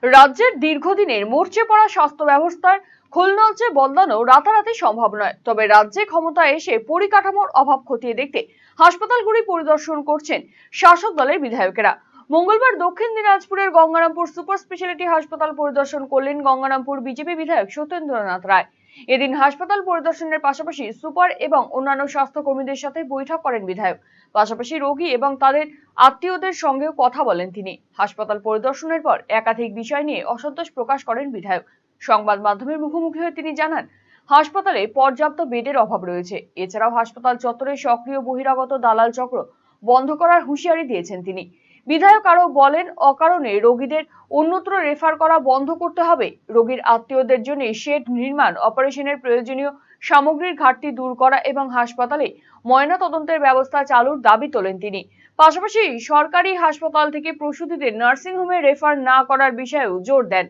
রাজ্যের দীর্ঘদিনের মরচে পড়া স্বাস্থ্য ব্যবস্থার খোলনলচে বদলানো রাতারাতি সম্ভব নয়। তবে রাজ্যে ক্ষমতায় এসে পরিকাঠামোর অভাব খতিয়ে দেখতে হাসপাতালগুলি পরিদর্শন করছেন শাসক দলের বিধায়কেরা। মঙ্গলবার দক্ষিণ দিনাজপুরের গঙ্গারামপুর সুপার স্পেশালিটি হাসপাতাল পরিদর্শন করলেন গঙ্গারামপুর বিজেপি বিধায়ক সত্যেন্দ্রনাথ রায়। এদিন হাসপাতাল পরিদর্শনের পাশাপাশি সুপার এবং অন্যান্য স্বাস্থ্যকর্মীদের সাথে বৈঠক করেন বিধায়ক। পাশাপাশি রোগী এবং তাদের আত্মীয়দের সঙ্গেও কথা বলেন তিনি। হাসপাতাল পরিদর্শনের পর একাধিক বিষয় নিয়ে অসন্তোষ প্রকাশ করেন বিধায়ক। সংবাদ মাধ্যমের মুখোমুখি হয়ে তিনি জানান, হাসপাতালে পর্যাপ্ত বেডের অভাব রয়েছে। এছাড়াও হাসপাতাল চত্বরে সক্রিয় বহিরাগত দালাল চক্র বন্ধ করার হুঁশিয়ারি দিয়েছেন তিনি। বিধায়ক আরও বলেন, অকারণে রোগীদের অন্যত্র রেফার করা বন্ধ করতে হবে। রোগীর আত্মীয়দের জন্য শেড নির্মাণ, অপারেশনের প্রয়োজনীয় সামগ্রীর ঘাটতি দূর করা এবং হাসপাতালে ময়না তদন্তের ব্যবস্থা চালুর দাবি তোলেন তিনি। পাশাপাশি সরকারি হাসপাতাল থেকে প্রসূতিদের নার্সিংহোমে রেফার না করার বিষয়েও জোর দেন।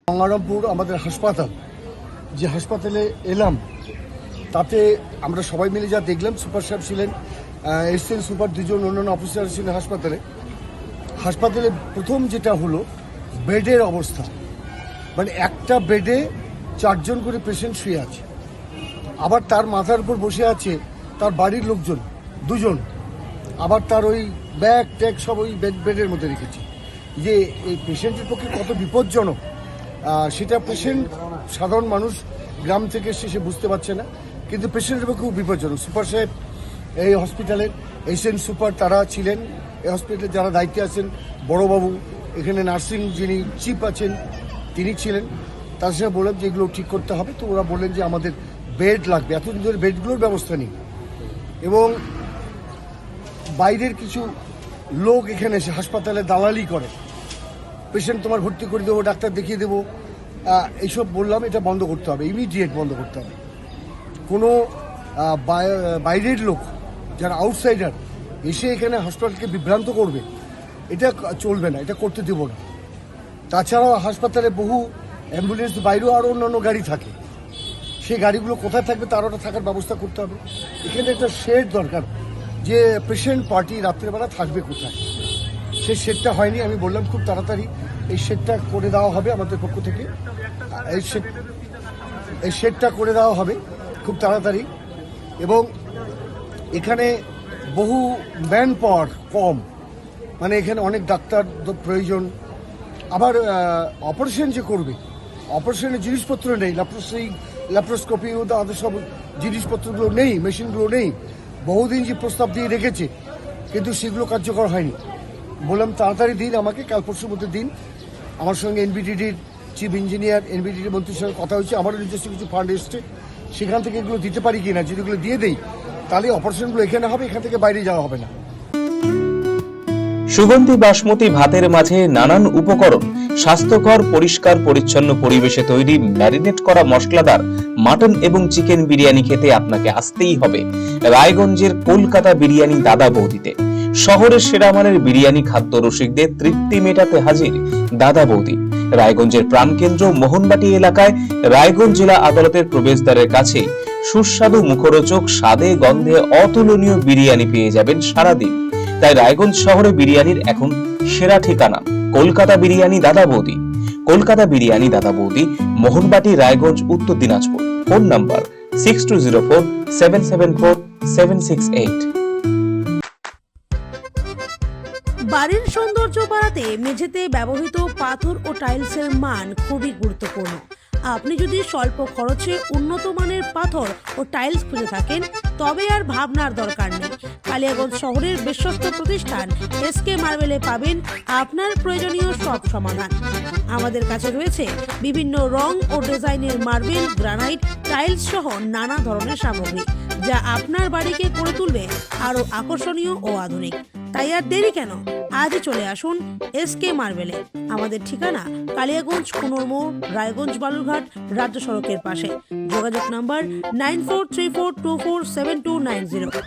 গঙ্গারামপুর আমাদের হাসপাতাল, যে হাসপাতালে এলাম তাতে আমরা সবাই মিলে যা দেখলাম, সুপার সাহেব ছিলেন, এসিস্ট্যান্ট সুপার দুজন অন্যান্য অফিসার ছিলেন হাসপাতালে প্রথম যেটা হলো বেডের অবস্থা। মানে একটা বেডে 4 জন করে পেশেন্ট শুয়ে আছে, আবার তার মাথার উপর বসে আছে তার বাড়ির লোকজন 2 জন, আবার তার ওই ব্যাগ ট্যাগ সব ওই বেডের মধ্যে রেখেছে। যে এই পেশেন্টের পক্ষে কত বিপজ্জনক সেটা পেশেন্ট, সাধারণ মানুষ গ্রাম থেকে এসে সে বুঝতে পারছে না, কিন্তু পেশেন্টের পক্ষে খুব বিপজ্জনক। সুপার সাহেব এই হসপিটালের এসিস্ট্যান্ট সুপার তারা ছিলেন, এই হসপিটালে যারা দায়িত্বে আছেন বড়বাবু, এখানে নার্সিং যিনি চিফ আছেন তিনি ছিলেন। তার সঙ্গে বললাম যে এগুলো ঠিক করতে হবে, তো ওরা বললেন যে আমাদের বেড লাগবে, এতদিন ধরে বেডগুলোর ব্যবস্থা নেই, এবং বাইরের কিছু লোক এখানে এসে হাসপাতালে দালালি করে, পেশেন্ট তোমার ভর্তি করে দেবো, ডাক্তার দেখিয়ে দেবো, এইসব বললাম এটা বন্ধ করতে হবে, ইমিডিয়েট বন্ধ করতে হবে। কোনো বাইরের লোক যারা আউটসাইডার এসে এখানে হাসপাতালকে বিভ্রান্ত করবে, এটা চলবে না, এটা করতে দেব না। তাছাড়াও হাসপাতালে বহু অ্যাম্বুলেন্স, বাইরেও আরও অন্যান্য গাড়ি থাকে, সেই গাড়িগুলো কোথায় থাকবে তার ওটা থাকার ব্যবস্থা করতে হবে। এখানে একটা শেড দরকার, যে পেশেন্ট পার্টি রাত্রেবেলা থাকবে কোথায়, সেই শেডটা হয়নি। আমি বললাম খুব তাড়াতাড়ি এই শেডটা করে দেওয়া হবে আমাদের পক্ষ থেকে, এই শেডটা করে দেওয়া হবে খুব তাড়াতাড়ি। এবং এখানে বহু ম্যান পাওয়ার কম, মানে এখানে অনেক ডাক্তার প্রয়োজন। আবার অপারেশন যে করবে, অপারেশনের জিনিসপত্র নেই, ল্যাপ্রোস্কোপি তাদের সব জিনিসপত্রগুলো নেই, মেশিনগুলো নেই। বহুদিন যে প্রস্তাব দিয়ে রেখেছে, কিন্তু সেগুলো কার্যকর হয়নি। বললাম তাড়াতাড়ি দিন, আমাকে কাল পরশুর মধ্যে দিন। আমার সঙ্গে এনবিডিডির চিফ ইঞ্জিনিয়ার, এনবিডিডির মন্ত্রীর সঙ্গে কথা হয়েছে, আমারও নিজস্ব কিছু ফান্ড এসছে, সেখান থেকে এগুলো দিতে পারি কিনা। যদি এগুলো দিয়ে দেই তাহলে অপারেশনগুলো এখানে হবে, এখান থেকে বাইরে যাওয়া হবে না। সুগন্ধি বাসমতি ভাতের মাঝে নানান উপকরণ, স্বাস্থ্যকর পরিষ্কার পরিচ্ছন্ন পরিবেশে তৈরি ম্যারিনেট করা মশলাদার মাটন এবং চিকেন বিরিয়ানি খেতে আপনাকে আসতেই হবে রায়গঞ্জের কলকাতা বিরিয়ানি দাদা বৌদিতে। শহরের সেরা মানের বিরিয়ানি খাদ্য রসিকদের তৃপ্তি মেটাতে হাজির দাদা বৌদি। রায়গঞ্জের প্রাণকেন্দ্র মোহনবাটি এলাকায় রায়গঞ্জ জেলা আদালতের প্রবেশদ্বারের কাছে সুস্বাদু মুখরোচক স্বাদে গন্ধে অতুলনীয় বিরিয়ানি পেয়ে যাবেন সারাদিন। তাই রায়গঞ্জ শহরে বিরিয়ানির এখন সেরা ঠিকানা কলকাতা বিরিয়ানি দাদা বৌদি। কলকাতা বিরিয়ানি দাদা বৌদি, মোহনবাটি, রায়গঞ্জ, উত্তর দিনাজপুর। Phone number 6204774768। বাড়ির সৌন্দর্য বাড়াতে মেঝেতে ব্যবহৃত পাথর ও টাইলসের মান খুবই গুরুত্বপূর্ণ। আপনি যদি স্বল্প খরচে উন্নত মানের পাথর ও টাইলস খুঁজে থাকেন, তবে আর ভাবনার দরকার নেই। কালিয়াগঞ্জ শহরের বিশ্বস্ত প্রতিষ্ঠান এসকে মার্বেলে পাবেন আপনার প্রয়োজনীয় সব সমাধান। আমাদের কাছে রয়েছে বিভিন্ন রং ও ডিজাইনের মার্বেল, গ্রানাইট, টাইলস সহ নানা ধরনের সামগ্রী, যা আপনার বাড়িকে করে তুলবে আরো আকর্ষণীয় ও আধুনিক। তাই আর দেরি কেন, আজই চলে আসুন এসকে মার্বেলে। আমাদের ঠিকানা কালিয়াগঞ্জ কুনোর মোড়, রায়গঞ্জ বালুরঘাট রাজ্য সড়কের পাশে। যোগাযোগ নাম্বার 9434247290।